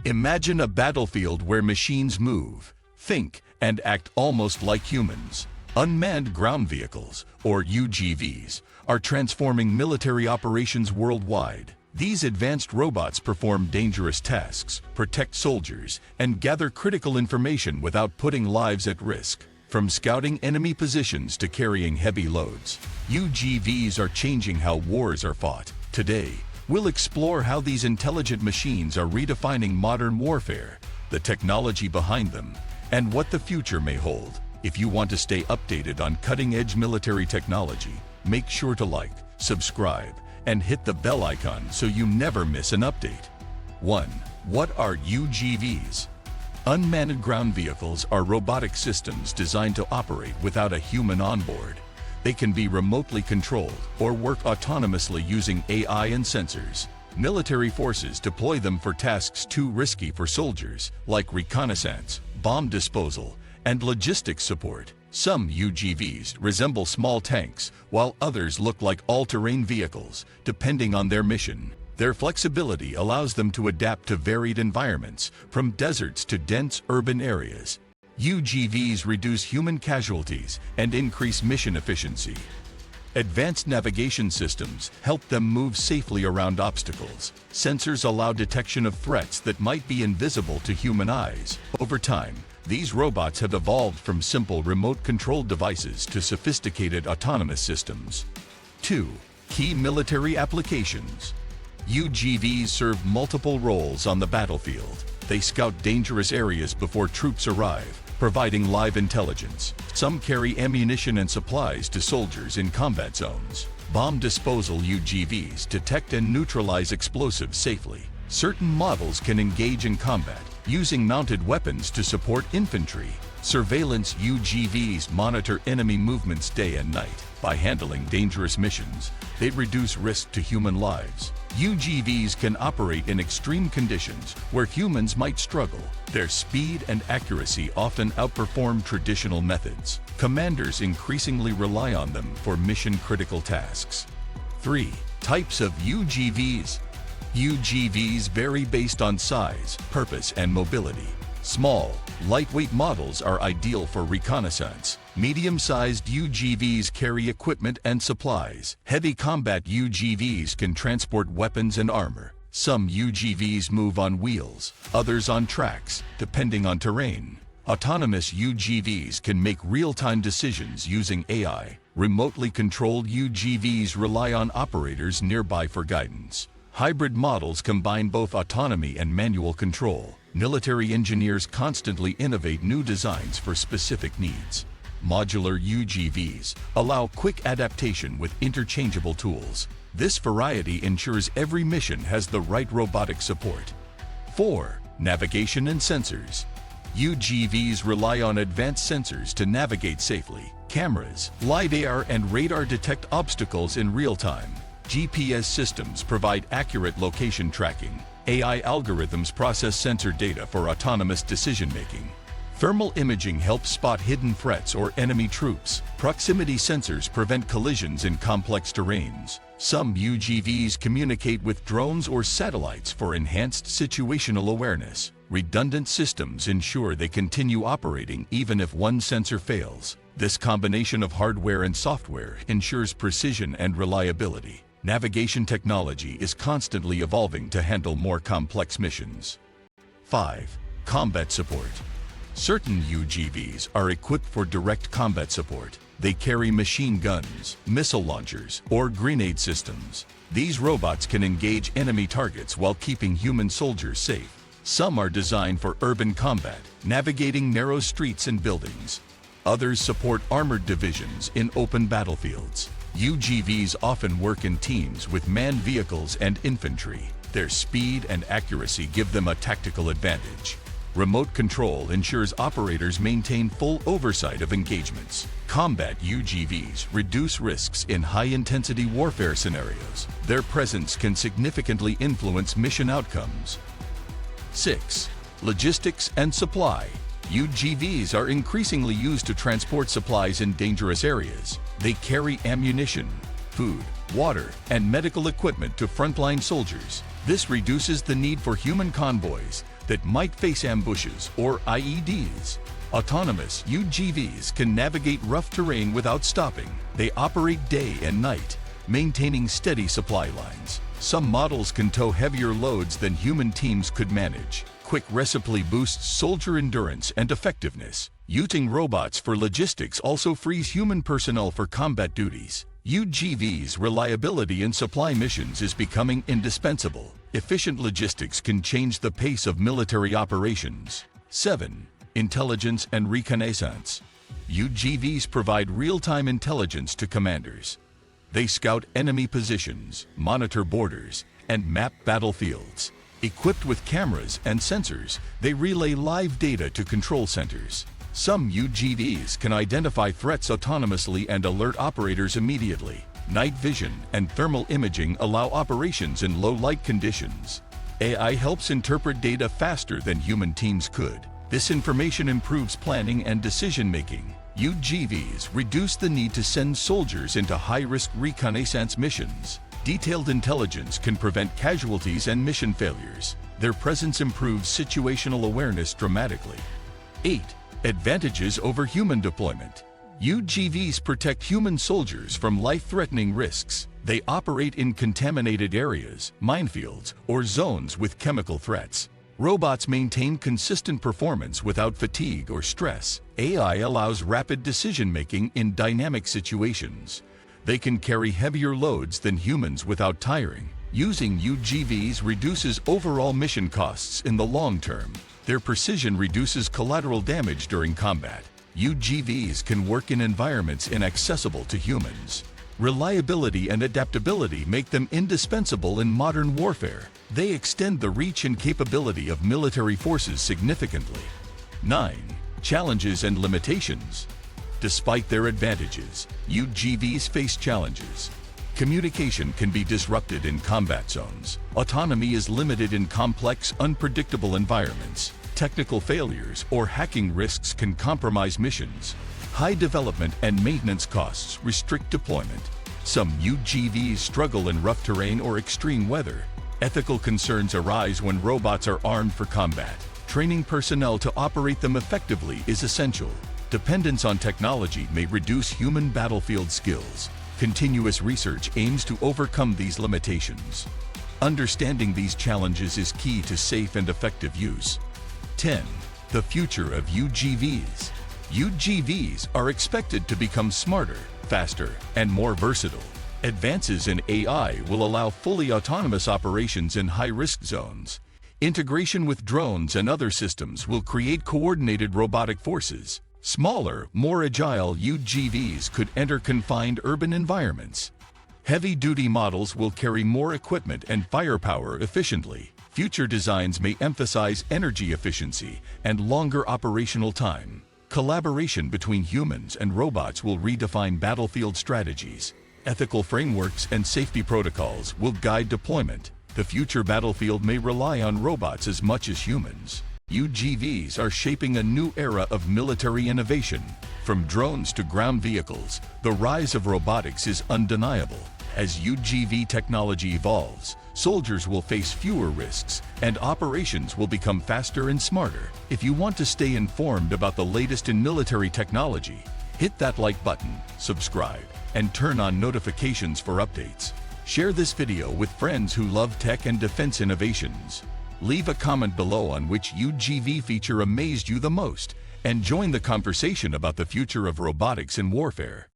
Imagine a battlefield where machines move, think, and act almost like humans. Unmanned ground vehicles, or UGVs, are transforming military operations worldwide. These advanced robots perform dangerous tasks, protect soldiers, and gather critical information without putting lives at risk. From scouting enemy positions to carrying heavy loads, UGVs are changing how wars are fought. Today, we'll explore how these intelligent machines are redefining modern warfare, the technology behind them, and what the future may hold. If you want to stay updated on cutting-edge military technology, make sure to like, subscribe, and hit the bell icon so you never miss an update. 1. What are UGVs? Unmanned ground vehicles are robotic systems designed to operate without a human on board. They can be remotely controlled or work autonomously using AI and sensors. Military forces deploy them for tasks too risky for soldiers, like reconnaissance, bomb disposal, and logistics support. Some UGVs resemble small tanks, while others look like all-terrain vehicles, depending on their mission. Their flexibility allows them to adapt to varied environments, from deserts to dense urban areas. UGVs reduce human casualties and increase mission efficiency. Advanced navigation systems help them move safely around obstacles. Sensors allow detection of threats that might be invisible to human eyes. Over time, these robots have evolved from simple remote-controlled devices to sophisticated autonomous systems. 2. Key military applications. UGVs serve multiple roles on the battlefield. They scout dangerous areas before troops arrive, providing live intelligence. Some carry ammunition and supplies to soldiers in combat zones. Bomb disposal UGVs detect and neutralize explosives safely. Certain models can engage in combat, using mounted weapons to support infantry. Surveillance UGVs monitor enemy movements day and night. By handling dangerous missions, they reduce risk to human lives. UGVs can operate in extreme conditions where humans might struggle. Their speed and accuracy often outperform traditional methods. Commanders increasingly rely on them for mission-critical tasks. 3. Types of UGVs. UGVs vary based on size, purpose, and mobility. Small, lightweight models are ideal for reconnaissance. Medium-sized UGVs carry equipment and supplies. Heavy combat UGVs can transport weapons and armor. Some UGVs move on wheels, others on tracks, depending on terrain. Autonomous UGVs can make real-time decisions using AI. Remotely controlled UGVs rely on operators nearby for guidance. Hybrid models combine both autonomy and manual control. Military engineers constantly innovate new designs for specific needs. Modular UGVs allow quick adaptation with interchangeable tools. This variety ensures every mission has the right robotic support. 4. Navigation and sensors. UGVs rely on advanced sensors to navigate safely. Cameras, LiDAR, and radar detect obstacles in real time. GPS systems provide accurate location tracking. AI algorithms process sensor data for autonomous decision-making. Thermal imaging helps spot hidden threats or enemy troops. Proximity sensors prevent collisions in complex terrains. Some UGVs communicate with drones or satellites for enhanced situational awareness. Redundant systems ensure they continue operating even if one sensor fails. This combination of hardware and software ensures precision and reliability. Navigation technology is constantly evolving to handle more complex missions. 5. Combat support. Certain UGVs are equipped for direct combat support. They carry machine guns, missile launchers, or grenade systems. These robots can engage enemy targets while keeping human soldiers safe. Some are designed for urban combat, navigating narrow streets and buildings. Others support armored divisions in open battlefields. UGVs often work in teams with manned vehicles and infantry. Their speed and accuracy give them a tactical advantage. Remote control ensures operators maintain full oversight of engagements. Combat UGVs reduce risks in high-intensity warfare scenarios. Their presence can significantly influence mission outcomes. 6. Logistics and supply. UGVs are increasingly used to transport supplies in dangerous areas. They carry ammunition, food, water, and medical equipment to frontline soldiers. This reduces the need for human convoys, that might face ambushes or IEDs. Autonomous UGVs can navigate rough terrain without stopping. They operate day and night, maintaining steady supply lines. Some models can tow heavier loads than human teams could manage. Quick resupply boosts soldier endurance and effectiveness. Using robots for logistics also frees human personnel for combat duties. UGVs' reliability in supply missions is becoming indispensable. Efficient logistics can change the pace of military operations. 7. Intelligence and reconnaissance. UGVs provide real-time intelligence to commanders. They scout enemy positions, monitor borders, and map battlefields. Equipped with cameras and sensors, they relay live data to control centers. Some UGVs can identify threats autonomously and alert operators immediately. Night vision and thermal imaging allow operations in low-light conditions. AI helps interpret data faster than human teams could. This information improves planning and decision-making. UGVs reduce the need to send soldiers into high-risk reconnaissance missions. Detailed intelligence can prevent casualties and mission failures. Their presence improves situational awareness dramatically. 8. Advantages over human deployment. UGVs protect human soldiers from life-threatening risks. They operate in contaminated areas, minefields, or zones with chemical threats. Robots maintain consistent performance without fatigue or stress. AI allows rapid decision-making in dynamic situations. They can carry heavier loads than humans without tiring. Using UGVs reduces overall mission costs in the long term. Their precision reduces collateral damage during combat. UGVs can work in environments inaccessible to humans. Reliability and adaptability make them indispensable in modern warfare. They extend the reach and capability of military forces significantly. 9. Challenges and limitations. Despite their advantages, UGVs face challenges. Communication can be disrupted in combat zones. Autonomy is limited in complex, unpredictable environments. Technical failures or hacking risks can compromise missions. High development and maintenance costs restrict deployment. Some UGVs struggle in rough terrain or extreme weather. Ethical concerns arise when robots are armed for combat. Training personnel to operate them effectively is essential. Dependence on technology may reduce human battlefield skills. Continuous research aims to overcome these limitations. Understanding these challenges is key to safe and effective use. 10. The future of UGVs. UGVs are expected to become smarter, faster, and more versatile. Advances in AI will allow fully autonomous operations in high-risk zones. Integration with drones and other systems will create coordinated robotic forces. Smaller, more agile UGVs could enter confined urban environments. Heavy-duty models will carry more equipment and firepower efficiently. Future designs may emphasize energy efficiency and longer operational time. Collaboration between humans and robots will redefine battlefield strategies. Ethical frameworks and safety protocols will guide deployment. The future battlefield may rely on robots as much as humans. UGVs are shaping a new era of military innovation. From drones to ground vehicles, the rise of robotics is undeniable. As UGV technology evolves, soldiers will face fewer risks and operations will become faster and smarter. If you want to stay informed about the latest in military technology, hit that like button, subscribe, and turn on notifications for updates. Share this video with friends who love tech and defense innovations. Leave a comment below on which UGV feature amazed you the most, and join the conversation about the future of robotics in warfare.